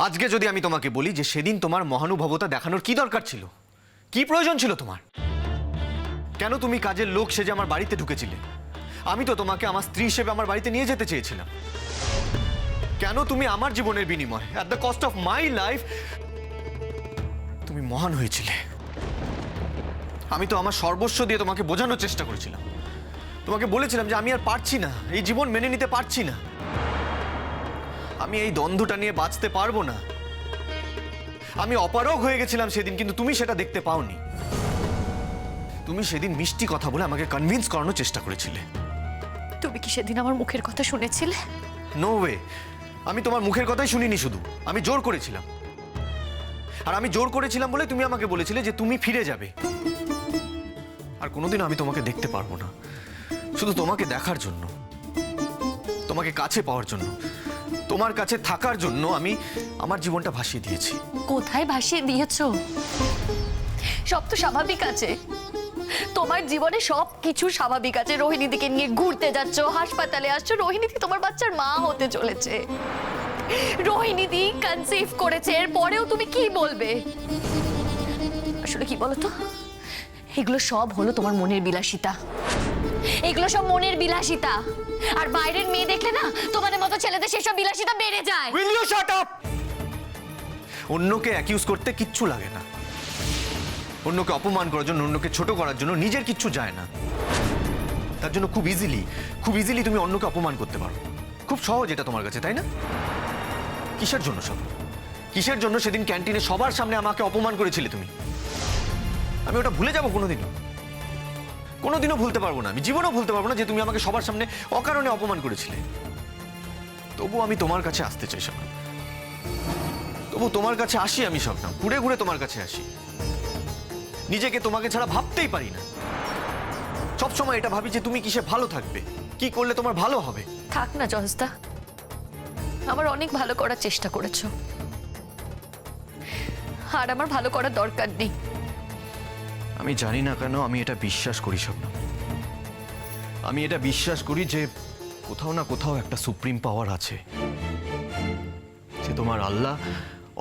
আজকে যদি আমি তোমাকে বলি যে সেদিন তোমার মহানুভবতা দেখানোর কি দরকার ছিল, কি প্রয়োজন ছিল তোমার? কেন তুমি কাজের লোক সেজে আমার বাড়িতে ঢুকেছিলে? আমি তো তোমাকে আমার স্ত্রী হিসেবে আমার বাড়িতে নিয়ে যেতে চেয়েছিলাম। কেন তুমি আমার জীবনের বিনিময়ে at the cost of my life তুমি মহান হয়েছিলে? আমি তো আমার সর্বস্ব দিয়ে তোমাকে বোঝানোর চেষ্টা করেছিলাম। তোমাকে বলেছিলাম যে আমি আর পারছি না, এই জীবন মেনে নিতে পারছি না, আমি এই দ্বন্দ্বটা নিয়ে বাঁচতে পারবো না। আমি অপারগ হয়ে গেছিলাম সেদিন, কিন্তু তুমি সেটা দেখতে পাওনি। তুমি সেদিন মিষ্টি কথা বলে আমাকে কনভিন্স করানোর চেষ্টা করেছিলে। তুমি কি সেদিন আমার মুখের কথা শুনেছিলে? নো ওয়ে, আমি তোমার মুখের কথাই শুনিনি, শুধু আমি জোর করেছিলাম। আর আমি জোর করেছিলাম বলে তুমি আমাকে বলেছিলে যে তুমি ফিরে যাবে। আর কোনোদিন আমি তোমাকে দেখতে পারবো না, শুধু তোমাকে দেখার জন্য, তোমাকে কাছে পাওয়ার জন্য, তোমার কাছে থাকার জন্য আমি আমার জীবনটা ভাসিয়ে দিয়েছি। কোথায় ভাসিয়ে দিয়েছো? সব তো স্বাভাবিক আছে, তোমার জীবনে সব কিছু স্বাভাবিক আছে। রোহিণীদিকে নিয়ে ঘুরতে যাচ্ছ, হাসপাতালে আসছো, রোহিণীদি তোমার বাচ্চার মা হতে চলেছে, রোহিণীদি কনসিভ করেছে, এরপরেও তুমি কি বলবে? আসলে কি বলো তো, এগুলো সব হলো তোমার মনের বিলাসিতা, এগুলো সব মনের বিলাসিতা। আর বাইরের মেয়ে দেখলে না তোমাদের মতো ছেলেদের সেসব বিলাসিতা বেড়ে যায়। Will you shut up? অন্যকে অ্যাকিউজ করতে কিচ্ছু লাগে না, অন্যকে অপমান করার জন্য, অন্যকে ছোট করার জন্য নিজের কিচ্ছু যায় না। তার জন্য খুব ইজিলি তুমি অন্যকে অপমান করতে পারো। খুব সহজ এটা তোমার কাছে, তাই না? কিসের জন্য সব? কিসের জন্য সেদিন ক্যান্টিনে সবার সামনে আমাকে অপমান করেছিলে তুমি? আমি ওটা ভুলে যাবো কোনোদিনও? কোনোদিনও ভুলতে পারবো না, আমি জীবনেও ভুলতে পারবো না যে তুমি আমাকে সবার সামনে অকারণে অপমান করেছিলে। তবু আমি তোমার কাছে আসতে চাই শবনম, তবু তোমার কাছে আসি আমি শবনম, ঘুরে ঘুরে তোমার কাছে আসি। নিজেকে তোমাকে ছাড়া ভাবতেই পারি না। সবসময় এটা ভাবি যে তুমি কিসে ভালো থাকবে, কি করলে তোমার ভালো হবে। থাক না জহস্তা, আমার অনেক ভালো করার চেষ্টা করেছো, আর আমার ভালো করার দরকার নেই। আমি জানি না কেন আমি এটা বিশ্বাস করি শবনম, আমি এটা বিশ্বাস করি যে কোথাও না কোথাও একটা সুপ্রিম পাওয়ার আছে, যে তোমার আল্লাহ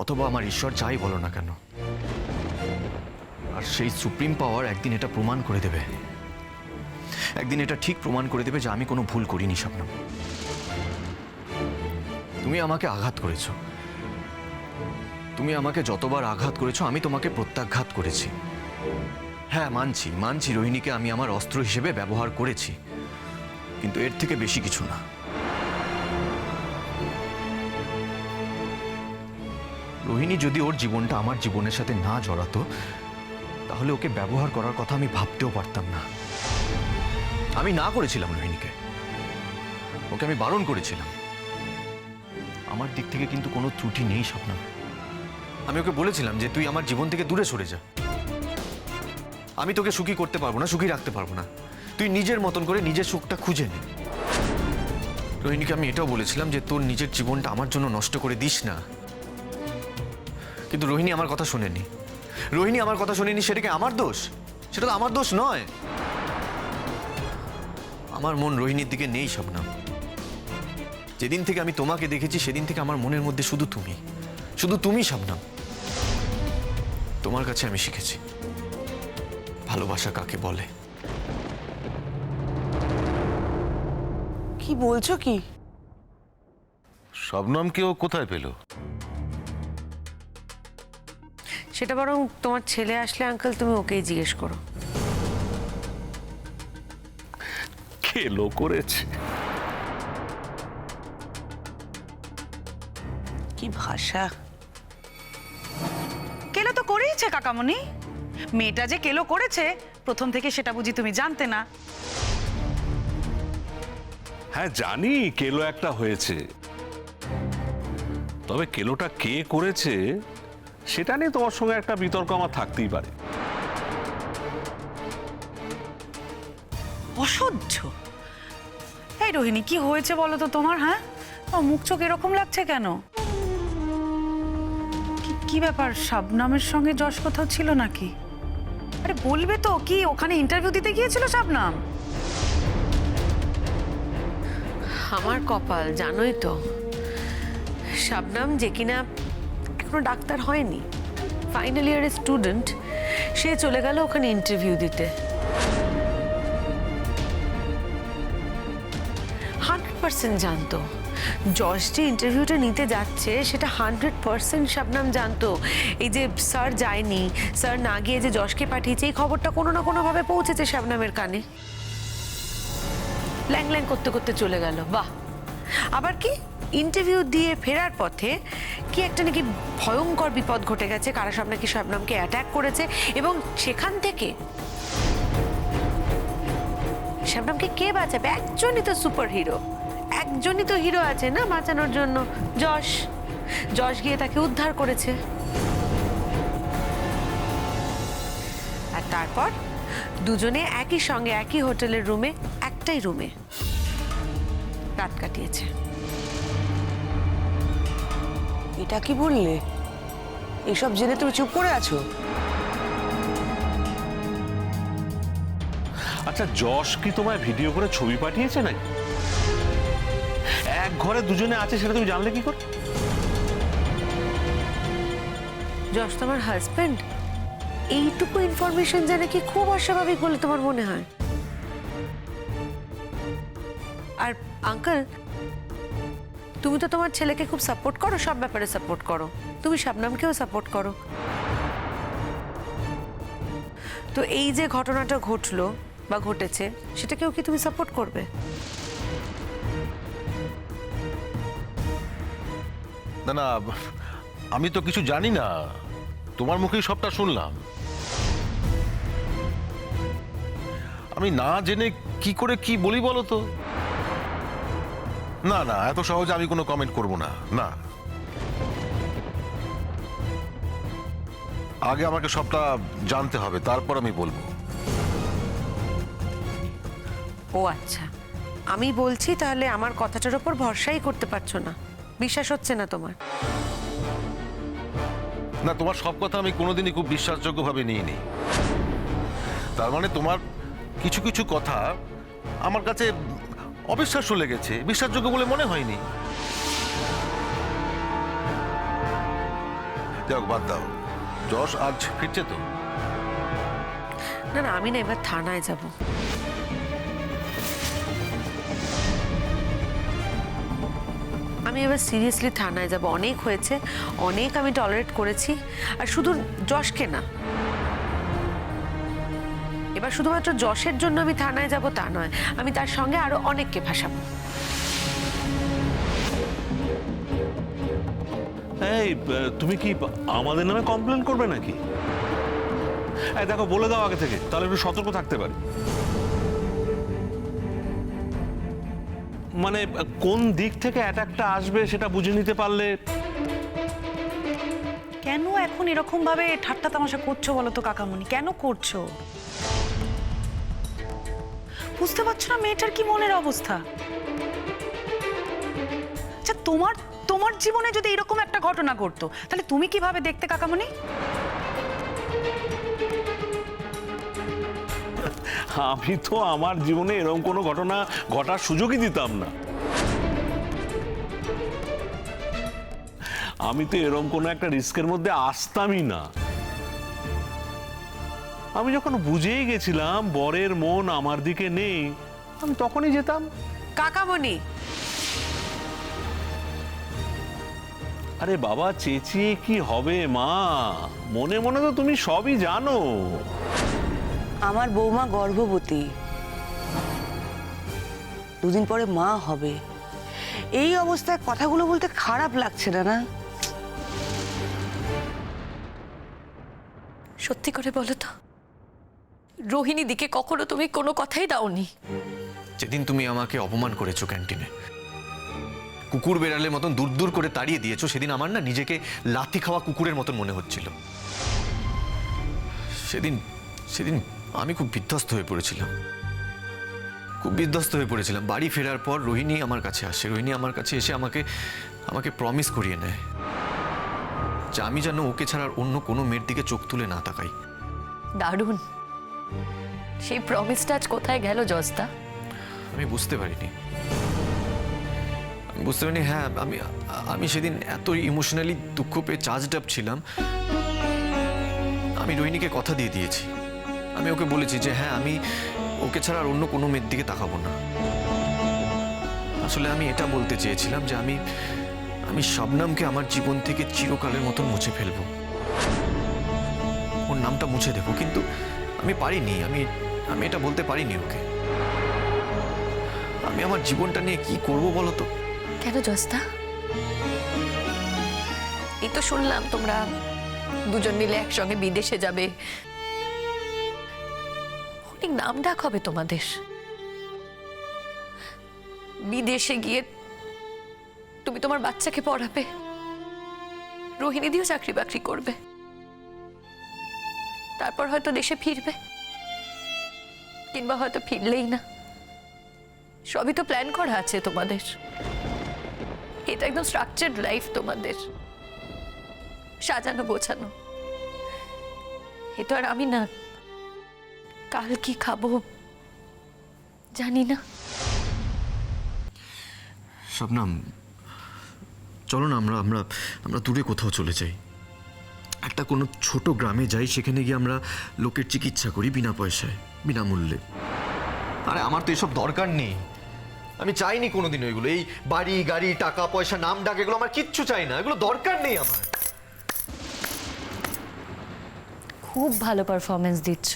অথবা আমার ঈশ্বর যাই বলো না কেন, আর সেই সুপ্রিম পাওয়ার একদিন এটা প্রমাণ করে দেবে, একদিন এটা ঠিক প্রমাণ করে দেবে যে আমি কোনো ভুল করিনি শবনম। তুমি আমাকে আঘাত করেছো, তুমি আমাকে যতবার আঘাত করেছো আমি তোমাকে প্রত্যাঘাত করেছি। হ্যাঁ, মানছি রোহিণীকে আমি আমার অস্ত্র হিসেবে ব্যবহার করেছি, কিন্তু এর থেকে বেশি কিছু না। রোহিণী যদি ওর জীবনটা আমার জীবনের সাথে না জড়াতো, তাহলে ওকে ব্যবহার করার কথা আমি ভাবতেও পারতাম না। আমি না করেছিলাম রোহিণীকে, ওকে আমি বারণ করেছিলাম। আমার দিক থেকে কিন্তু কোনো ত্রুটি নেই শবনম। আমি ওকে বলেছিলাম যে তুই আমার জীবন থেকে দূরে সরে যা, আমি তোকে সুখী করতে পারবো না, সুখী রাখতে পারবো না, তুই নিজের মতন করে নিজের সুখটা খুঁজে নে। রোহিণীকে আমি এটাও বলেছিলাম যে তোর নিজের জীবনটা আমার জন্য নষ্ট করে দিস না, কিন্তু রোহিণী আমার কথা শোনেনি। রোহিণী আমার কথা শোনেনি, সেটা কি আমার দোষ? সেটা তো আমার দোষ নয়। আমার মন রোহিণীর দিকে নেই শবনম। যেদিন থেকে আমি তোমাকে দেখেছি সেদিন থেকে আমার মনের মধ্যে শুধু তুমি শবনম। তোমার কাছে আমি শিখেছি ভালোবাসা কাকে বলে। কি বলছো কি? শবনমকে ও কোথায় পেল? সেটা বরং তোমার ছেলে আসলে আঙ্কেল তুমি ওকেই জিজ্ঞেস করো। খেলো করেছে। কি ভাষা! কেলো তো করেইছে কাকামণি। মেয়েটা যে কেলো করেছে প্রথম থেকে সেটা বুঝি তুমি জানতে না? হ্যাঁ জানি কেলো একটা হয়েছে, তবে কেলোটা কে করেছে সেটা নিয়ে তোমার সঙ্গে একটা বিতর্ক আমার থাকতেই পারে। অসহ্য! এই রোহিণী, কি হয়েছে বলো তো তোমার? হ্যাঁ, তোমার মুখ চোখ এরকম লাগছে কেন? কি ব্যাপার, শবনমের সঙ্গে যশ কোথাও ছিল নাকি? আরে বলবে তো, কি ওখানে ইন্টারভিউ দিতে গিয়েছিল শবনম? আমার কপাল জানোই তো, শবনম যে কিনা এখনো ডাক্তার হয়নি, ফাইনাল ইয়ারের স্টুডেন্ট। সে চলে গেল ওখানে ইন্টারভিউ দিতে। 100% জানতো যশ যে ইন্টারভিউটা নিতে যাচ্ছে সেটা 100% শবনম জানতো। এই যে স্যার যায়নি, স্যার না গিয়ে যে যশকে পাঠিয়েছে, এই খবরটা কোনো না কোনো ভাবে পৌঁছেছে শবনমের কানে। ল্যাং ল্যাং করতে করতে চলে গেল। বাহ! আবার কি ইন্টারভিউ দিয়ে ফেরার পথে কি একটা নাকি ভয়ঙ্কর বিপদ ঘটে গেছে, কারা সব নাকি শবনমকে অ্যাটাক করেছে, এবং সেখান থেকে শবনমকে কে বাঁচাবে? একজনই তো সুপার হিরো, একজনই তো হিরো আছে না বাঁচানোর জন্য, যশ। যশ গিয়ে তাকে উদ্ধার করেছে। আর তারপর দুজনে একই সঙ্গে একই হোটেলের রুমে, একটাই রুমে রাত কাটিয়েছে। এটা কি বললে? এসব জেনে তুমি চুপ করে আছো? আচ্ছা, যশ কি তোমায় ভিডিও করে ছবি পাঠিয়েছে নাকি? এক ঘরে দুজনে আছে সেটা তুমি জানলে কি করে? যশ তোমার হাজবেন্ড এইটুকু ইনফরমেশন জানে কি খুব অস্বাভাবিক বলে তোমার মনে হয়? আর আঙ্কেল, তুমি তো তোমার ছেলেকে খুব সাপোর্ট করো, সব ব্যাপারে সাপোর্ট করো, তুমি শবনমকেও সাপোর্ট করো। তো এই যে ঘটনাটা ঘটলো বা ঘটেছে, সেটাকেও কি তুমি সাপোর্ট করবে? না না, আমি তো কিছু জানি না, তোমার মুখেই সবটা শুনলাম। আমি না জেনে কি করে কি বলি বলো তো? না না, এত সহজে আমি কোনো কমেন্ট করব না। না, আগে আমাকে সবটা জানতে হবে, তারপর আমি বলবো। ও আচ্ছা, আমি বলছি তাহলে আমার কথাটার উপর ভরসাই করতে পারছো না, বিশ্বাস হচ্ছে না তোমার? না, তোমার সব কথা আমি কোনোদিনই খুব বিশ্বাসযোগ্যভাবে নিইনি। তার মানে তোমার কিছু কিছু কথা আমার কাছে অবিশ্বাস্য লেগেছে, বিশ্বাসযোগ্য বলে মনে হয়নি। যাক, বাদ দাও। যশ আজ ফিরছে তো? না না, আমি না এবার থানায় যাব। আমি এবার সিরিয়াসলি থানায় যাব। অনেক হয়েছে, অনেক আমি টলারেট করেছি। আর শুধু যশকে না, এবার শুধুমাত্র যশের জন্য আমি থানায় যাব তা নয়, আমি তার সঙ্গে আরো অনেককে ফাঁসাবো। এই, তুমি কি আমাদের নামে কমপ্লেন করবে নাকি? এই দেখো, বলে দাও আগে থেকে, তাহলে একটু সতর্ক থাকতে পারি। মানে কোন দিক থেকে অ্যাটাকটা আসবে সেটা বুঝে নিতে পারলে। কেন এখন এরকম ভাবে ঠাট্টা তামাশা করছো বলো তো কাকামণি? কেন করছো? বুঝতে পারছো না মেয়েটার কি মনের অবস্থা? আচ্ছা, তোমার জীবনে যদি এরকম একটা ঘটনা ঘটতো তাহলে তুমি কিভাবে দেখতে কাকামণি? আমি তো আমার জীবনে এরকম কোনো ঘটনা ঘটার সুযোগই দিতাম না। আমি তো এরকম কোনো একটা রিস্কের মধ্যে আসতামই না। আমি যখন বুঝেই গেছিলাম বরের মন আমার দিকে নেই, আমি তখনই যেতাম। কাকামণি, আরে বাবা, চেঁচিয়ে কি হবে মা? মনে মনে তো তুমি সবই জানো। আমার বৌমা গর্ভবতী, দুদিন পরে মা হবে। এই অবস্থায় কথাগুলো বলতে খারাপ লাগছে না? না, সত্যি করে বলো তো, রোহিণী দিকে কখনো তুমি কোনো কথাই দাওনি? যেদিন তুমি আমাকে অপমান করেছো ক্যান্টিনে, কুকুর বেড়ালের মতন দূর দূর করে তাড়িয়ে দিয়েছো, সেদিন আমার না নিজেকে লাথি খাওয়া কুকুরের মতন মনে হচ্ছিল। সেদিন আমি খুব বিধ্বস্ত হয়ে পড়েছিলাম, বাড়ি ফেরার পর রোহিণী আমার কাছে আসে। রোহিণী আমার কাছে এসে আমাকে প্রমিস করিয়ে নেয় যে আমি যেন ওকে ছাড়া আর অন্য কোনো মেয়ের দিকে চোখ তুলে না তাকাই। দারুণ। সেই প্রমিসটা আজ কোথায় গেল জজদা? আমি বুঝতে পারিনি। বুঝতে পারিনি। হ্যাঁ, আমি সেদিন এত ইমোশনালি দুঃখ পেয়ে চার্জড আপ ছিলাম। আমি রোহিণীকে কথা দিয়ে দিয়েছি। আমি ওকে বলেছি যে হ্যাঁ, আমি ওকে ছাড়া আর অন্য কোনো মেয়ের দিকে তাকাবো না। আসলে আমি এটা বলতে চেয়েছিলাম যে আমি শবনমকে আমার জীবন থেকে চিরকালের মতন মুছে ফেলবো, ওর নামটা মুছে দেবো, কিন্তু আমি পারিনি। আমি এটা বলতে পারিনি ওকে। আমি আমার জীবনটা নিয়ে কি করব বলো তো? কেন জস্তা? এই তো শুনলাম তোমরা দুজন মিলে একসঙ্গে বিদেশে যাবে, অনেক নাম ডাক হবে তোমাদের। বিদেশে গিয়ে তুমি তোমার বাচ্চাকে পড়াবে, রোহিণী দিয়েও চাকরি বাকরি করবে, তারপর হয়তো দেশে ফিরবে, কিংবা হয়তো ফিরলেই না। সবই তো প্ল্যান করা আছে তোমাদের। এটা একদম স্ট্রাকচার্ড লাইফ তোমাদের, সাজানো গোছানো। এ তো আর আমি না, কাল কি খাবো জানি না। শবনম, চলো না আমরা দূরে কোথাও চলে যাই। একটা কোনো ছোট গ্রামে যাই, সেখানে গিয়ে আমরা লোকের চিকিৎসা করি বিনা পয়সায়, বিনামূল্যে। আরে আমার তো এসব দরকার নেই। আমি চাইনি কোনোদিন ওইগুলো, এই বাড়ি গাড়ি টাকা পয়সা নাম ডাক, এগুলো আমার কিচ্ছু চাই না, এগুলো দরকার নেই আমার। খুব ভালো পারফরমেন্স দিচ্ছ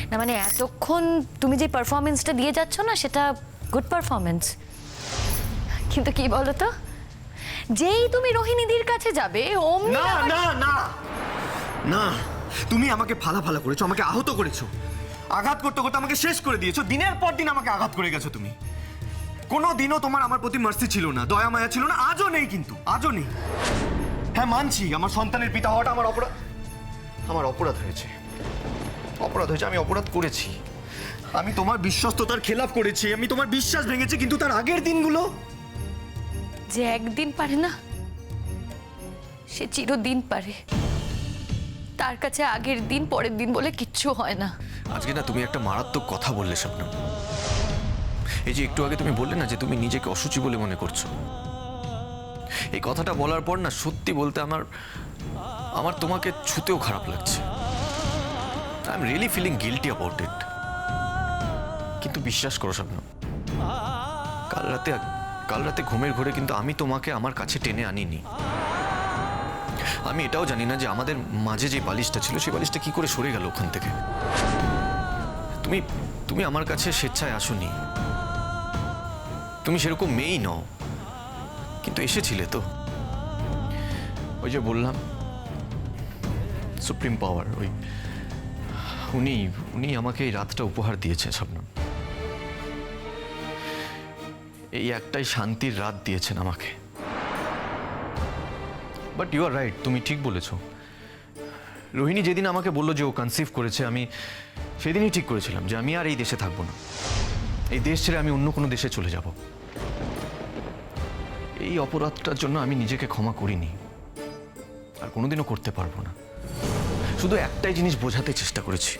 না, মানে এতক্ষণ তুমি যে পারফরমেন্সটা দিয়ে যাচ্ছ না, সেটা গুড পারফরমেন্স। কিন্তু কি বলো তো, যেই তুমি রোহিণীদির কাছে যাবে অমনি না না না না, তুমি আমাকে ফালা করেছো, আমাকে আহত করেছো, আঘাত করতে করতে আমাকে শেষ করে দিয়েছো। দিনের পর দিন আমাকে আঘাত করে গেছো তুমি। কোনো দিনও তোমার আমার প্রতি মার্সি ছিল না, দয়া মায়া ছিল না, আজও নেই, কিন্তু আজও নেই। হ্যাঁ মানছি, আমার সন্তানের পিতা হওয়াটা আমার অপরাধ হয়েছে। আমি অপরাধ করেছি। আমি তোমার বিশ্বস্ততার খেলাফ করেছি, আমি তোমার বিশ্বাস ভেঙেছি, কিন্তু তার আগের দিনগুলো। যে একদিন পারে না, সে চিরদিন পারে। তার কাছে আগের দিন পরের দিন বলে কিচ্ছু হয় না। আজকে না তুমি একটা মারাত্মক কথা বললে শবনম। এই যে একটু আগে তুমি বললে না যে তুমি নিজেকে অসুচি বলে মনে করছো, এই কথাটা বলার পর না সত্যি বলতে আমার তোমাকে ছুতেও খারাপ লাগছে। I am really feeling guilty about it. কিন্তু বিশ্বাস করো শবনম, কাল রাতে ঘুমের ঘোরে কিন্তু আমি তোমাকে আমার কাছে টেনে আনিনি। আমি এটাও জানি না যে আমাদের মাঝে যে বালিশটা ছিল, সেই বালিশটা কি করে সরে গেল ওখান থেকে। তুমি আমার কাছে স্বেচ্ছায় আসোনি, তুমি সেরকম মেয়েই নও, কিন্তু এসেছিলে তো। ওই যে বললাম সুপ্রিম পাওয়ার, উনি আমাকে এই রাতটা উপহার দিয়েছে শবনম। এই একটাই শান্তির রাত দিয়েছেন আমাকে। বাট ইউ আর রাইট, তুমি ঠিক বলেছো। রোহিণী যেদিন আমাকে বললো যে ও কনসিভ করেছে, আমি সেদিনই ঠিক করেছিলাম যে আমি আর এই দেশে থাকবো না। এই দেশ ছেড়ে আমি অন্য কোনো দেশে চলে যাব। এই অপরাধটার জন্য আমি নিজেকে ক্ষমা করিনি, আর কোনোদিনও করতে পারবো না। শুধু একটাই জিনিস বোঝাতে চেষ্টা করেছি,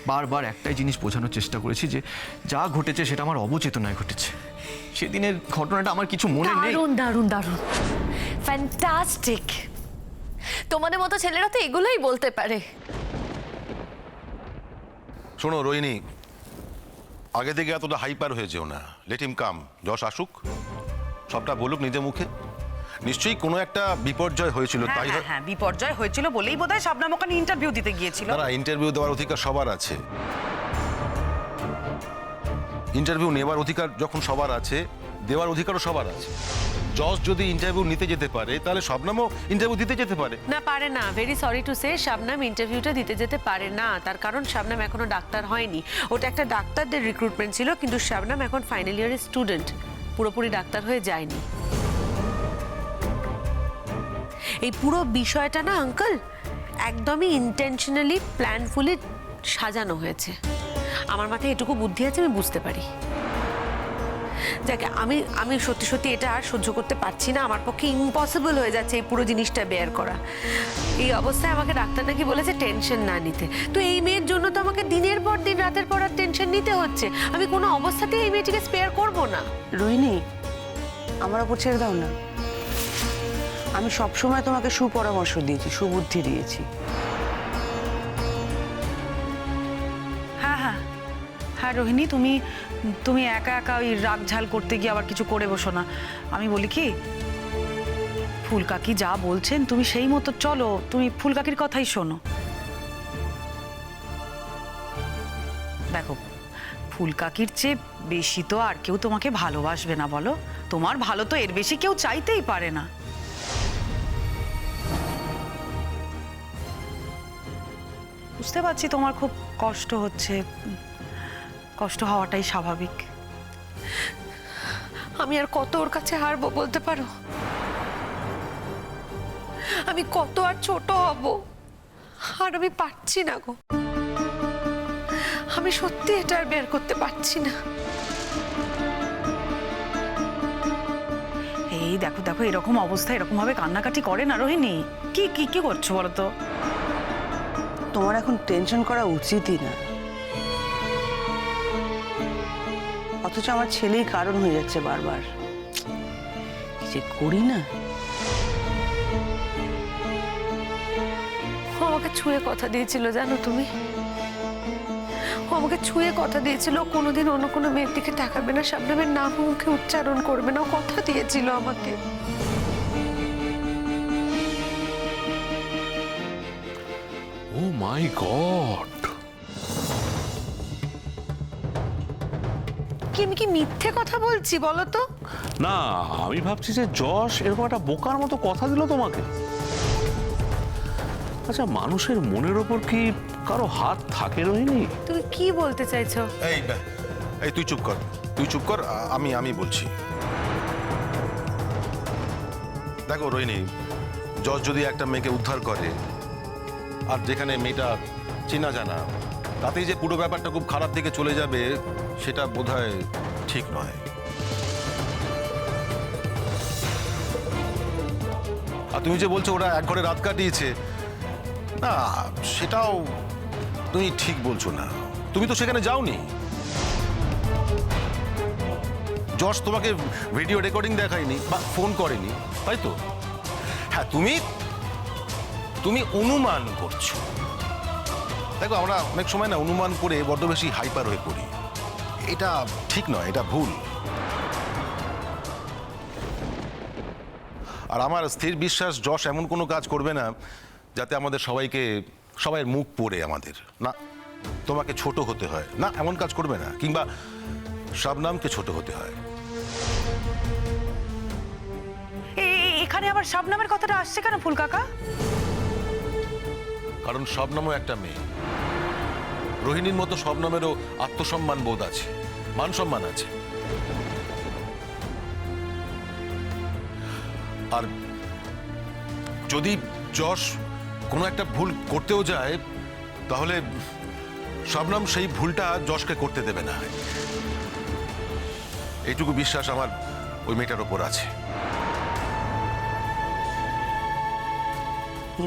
বারবার একটাই জিনিস বোঝানোর চেষ্টা করেছি যে যা ঘটেছে সেটা আমার অবচেতনায় ঘটেছে। সেদিনের ঘটনাটা আমার কিছু মনে নেই। দারুণ দারুণ দারুণ, ফ্যান্টাস্টিক। তোমাদের মতো ছেলেরা তো এগুলোই বলতে পারে। শোনো রোহিণী, আগে থেকে এতটা হাইপার হয়ে যেও না। লেট হিম কাম, যশ আসুক, সবটা বলুক নিজে মুখে। নিশ্চয়ই কোনো একটা বিপর্যয় হয়েছিল, তাই হ্যাঁ, বিপর্যয় হয়েছিল বলেই বোধহয় শবনম ওখানে ইন্টারভিউ দিতে গিয়েছিল। না, ইন্টারভিউ দেওয়ার অধিকার সবার আছে। ইন্টারভিউ নেওয়ার অধিকার যখন সবার আছে, দেওয়ার অধিকারও সবার আছে। যশ যদি ইন্টারভিউ নিতে যেতে পারে, তাহলে শবনমও ইন্টারভিউ দিতে যেতে পারে। না, পারে না। Very sorry to say, Shabnam ইন্টারভিউটা দিতে যেতে পারে না। তার কারণ শবনম এখনো ডাক্তার হয়নি। ওটা একটা ডাক্তারদের রিক্রুটমেন্ট ছিল, কিন্তু শবনম এখন ফাইনাল ইয়ারের স্টুডেন্ট, পুরোপুরি ডাক্তার হয়ে যায়নি। এই পুরো বিষয়টা না আঙ্কেল একদমই ইন্টেনশনালি প্ল্যানফুলি সাজানো হয়েছে। আমার মাথায় এটুকু বুদ্ধি আছে, আমি বুঝতে পারি। যাকে আমি সত্যি সত্যি এটা আর সহ্য করতে পারছি না। আমার পক্ষে ইম্পসিবল হয়ে যাচ্ছে এই পুরো জিনিসটা বেয়ার করা। এই অবস্থায় আমাকে ডাক্তার নাকি বলেছে টেনশন না নিতে। তো এই মেয়ের জন্য তো আমাকে দিনের পর দিন রাতের পর রাত টেনশন নিতে হচ্ছে। আমি কোনো অবস্থাতেই এই মেয়েটিকে স্পেয়ার করব না। রোহিণী, আমার ওপর ছেড়ে দাও না। আমি সবসময় তোমাকে সুপরামর্শ দিয়েছি, সুবুদ্ধি দিয়েছি। হ্যাঁ হ্যাঁ হ্যাঁ রোহিণী, তুমি তুমি একা একা ওই রাগ ঝাল করতে গিয়ে আবার কিছু করে বসো না। আমি বলি কি, ফুলকাকি যা বলছেন তুমি সেই মতো চলো, তুমি ফুলকাকির কথাই শোনো। দেখো, ফুলকাকির চেয়ে বেশি তো আর কেউ তোমাকে ভালোবাসবে না বলো? তোমার ভালো তো এর বেশি কেউ চাইতেই পারে না। বুঝতে পারছি তোমার খুব কষ্ট হচ্ছে, কষ্ট হওয়াটাই স্বাভাবিক। আমি আর কত ওর কাছে হারবো বলতে পারো? আমি কত আর ছোট হব? আর আমি পারছি না গো, আমি সত্যি এটা আর বের করতে পারছি না। এই দেখো দেখো, এরকম অবস্থা এরকম ভাবে কান্নাকাটি করে না রোহিণী। কি কি কি করছো বলো তো? তোমার এখন টেনশন করা উচিতই না, অথচ আমার ছেলেই কারণ হয়ে যাচ্ছে বারবার। কি যে করি না। ও আমাকে ছুঁয়ে কথা দিয়েছিল, জানো তুমি? ও আমাকে ছুঁয়ে কথা দিয়েছিল কোনোদিন অন্য কোনো মেয়ের দিকে তাকাবে না, শাবনামের নাম মুখে উচ্চারণ করবে না। ও কথা দিয়েছিল আমাকে। ও মাই গড! কি আমি কি মিথ্যে কথা বলছি বলো তো? না, আমি ভাবছি যে যশ এরকম একটা বোকার মতো কথা দিল তোমাকে। আচ্ছা, মানুষের মনের ওপর কি কারো হাত থাকে রোহিণী? তুমি কি বলতে চাইছো? এই তুই চুপ কর, তুই চুপ কর, আমি বলছি। দেখো রোহিণী, যশ যদি একটা মেয়েকে উদ্ধার করে, আর যেখানে মেয়েটা চেনা জানা, তাতেই যে পুরো ব্যাপারটা খুব খারাপ দিকে চলে যাবে, সেটা বোধহয় ঠিক নয়। আর তুমি যে বলছো ওরা এক ঘরে রাত কাটিয়েছে, না সেটাও তুমি ঠিক বলছো না। তুমি তো সেখানে যাওনি। যশ তোমাকে ভিডিও রেকর্ডিং দেখায়নি বা ফোন করেনি, তাই তো? হ্যাঁ, তুমি অনুমান করছো। দেখো, আমরা অনেক সময় না অনুমান করে বড্ড বেশি হাইপার হয়ে পড়ি। এটা ঠিক নয়, এটা ভুল। আর আমার স্থির বিশ্বাস যশ এমন কোনো কাজ করবে না যাতে আমাদের সবাইয়ের মুখ পড়ে আমাদের না তোমাকে ছোট হতে হয়, না এমন কাজ করবে না, কিংবা শবনমকে ছোট হতে হয়। এখানে আবার শবনমের কথাটা আসছে কেন ফুলকাকা? কারণ শবনমও একটা মেয়ে। রোহিণীর মতো শবনমেরও আত্মসম্মান বোধ আছে, মান সম্মান আছে। আর যদি যশ কোনো একটা ভুল করতেও যায়, তাহলে শবনম সেই ভুলটা যশকে করতে দেবে না। এইটুকু বিশ্বাস আমার ওই মেয়েটার ওপর আছে।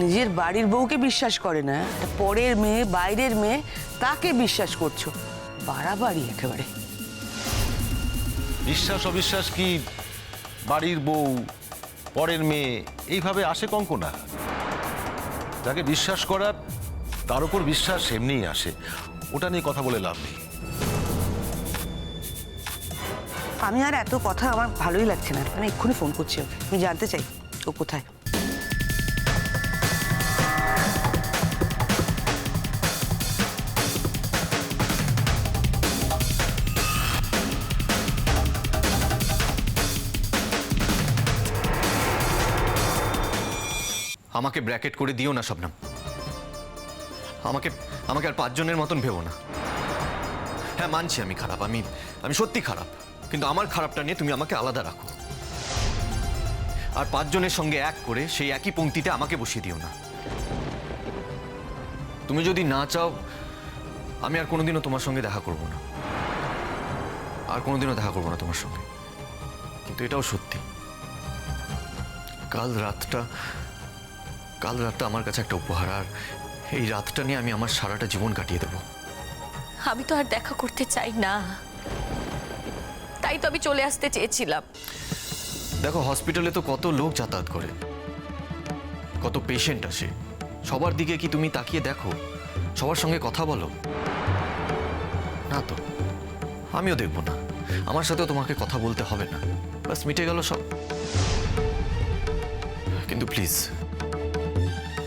নিজের বাড়ির বউকে বিশ্বাস করে না, একটা পরের মেয়ে, বাইরের মেয়ে, তাকে বিশ্বাস করছো। বাড়াবাড়ি একেবারে। বিশ্বাস অবিশ্বাস কি বাড়ির বউ, পরের মেয়ে এইভাবে আসে কঙ্কনা? যাকে বিশ্বাস করার তার উপর বিশ্বাস এমনিই আসে, ওটা নিয়ে কথা বলে লাভ নেই। আমি আর এত কথা আমার ভালোই লাগছে না, মানে এক্ষুনি ফোন করছি ওকে। আমি জানতে চাই ও কোথায়। আমাকে ব্র্যাকেট করে দিও না শবনম। আমাকে আর 5 জনের মতন ভেবো না। হ্যাঁ, মানছি আমি খারাপ, আমি সত্যি খারাপ, কিন্তু আমার খারাপটা নিয়ে তুমি আমাকে আলাদা রাখো। আর 5 জনের সঙ্গে এক করে সেই একই পংক্তিতে আমাকে বসিয়ে দিও না। তুমি যদি না চাও, আমি আর কোনোদিনও তোমার সঙ্গে দেখা করব না, আর কোনোদিনও দেখা করব না তোমার সঙ্গে। কিন্তু এটাও সত্যি, কাল রাতটা আমার কাছে একটা উপহার, আর এই রাতটা নিয়ে আমি আমার সারাটা জীবন কাটিয়ে দেব। আমি তো আর দেখা করতে চাই না, তাই তো আমি চলে আসতে চেয়েছিলাম। দেখো হসপিটালে তো কত লোক যাতায়াত করে, কত পেশেন্ট আসে, সবার দিকে কি তুমি তাকিয়ে দেখো? সবার সঙ্গে কথা বলো না তো? আমিও দেখবো না, আমার সাথেও তোমাকে কথা বলতে হবে না, বাস মিটে গেল সব। কিন্তু প্লিজ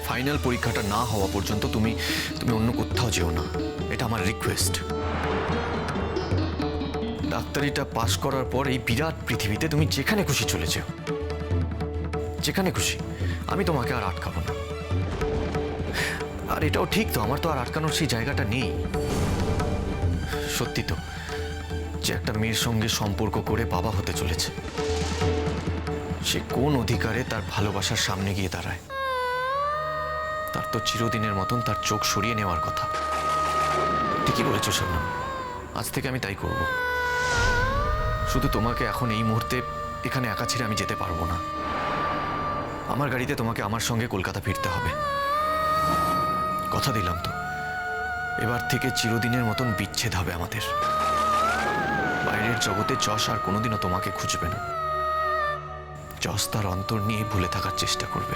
ফাইনাল পরীক্ষাটা না হওয়া পর্যন্ত তুমি অন্য কোথাও যেও না, এটা আমার রিকোয়েস্ট। ডাক্তারিটা পাশ করার পর এই বিরাট পৃথিবীতে তুমি যেখানে খুশি চলে যেও, যেখানে খুশি, আমি তোমাকে আর আটকাবো না। আর এটাও ঠিক তো, আমার তো আর আটকানোর সেই জায়গাটা নেই। সত্যি তো যে একটা মেয়ের সঙ্গে সম্পর্ক করে বাবা হতে চলেছে, সে কোন অধিকারে তার ভালোবাসার সামনে গিয়ে দাঁড়ায়? তার তো চিরদিনের মতন তার চোখ সরিয়ে নেওয়ার কথা। ঠিকই বলেছ শবনম, আজ থেকে আমি তাই করব। শুধু তোমাকে এখন এই মুহূর্তে এখানে একা ছেড়ে আমি যেতে পারবো না। আমার গাড়িতে তোমাকে আমার সঙ্গে কলকাতা ফিরতে হবে। কথা দিলাম তো, এবার থেকে চিরদিনের মতন বিচ্ছেদ হবে আমাদের। বাইরের জগতে যশ আর কোনোদিনও তোমাকে খুঁজবে না। যশ তার অন্তর নিয়ে ভুলে থাকার চেষ্টা করবে।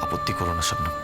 আপত্তি করো না শবনম।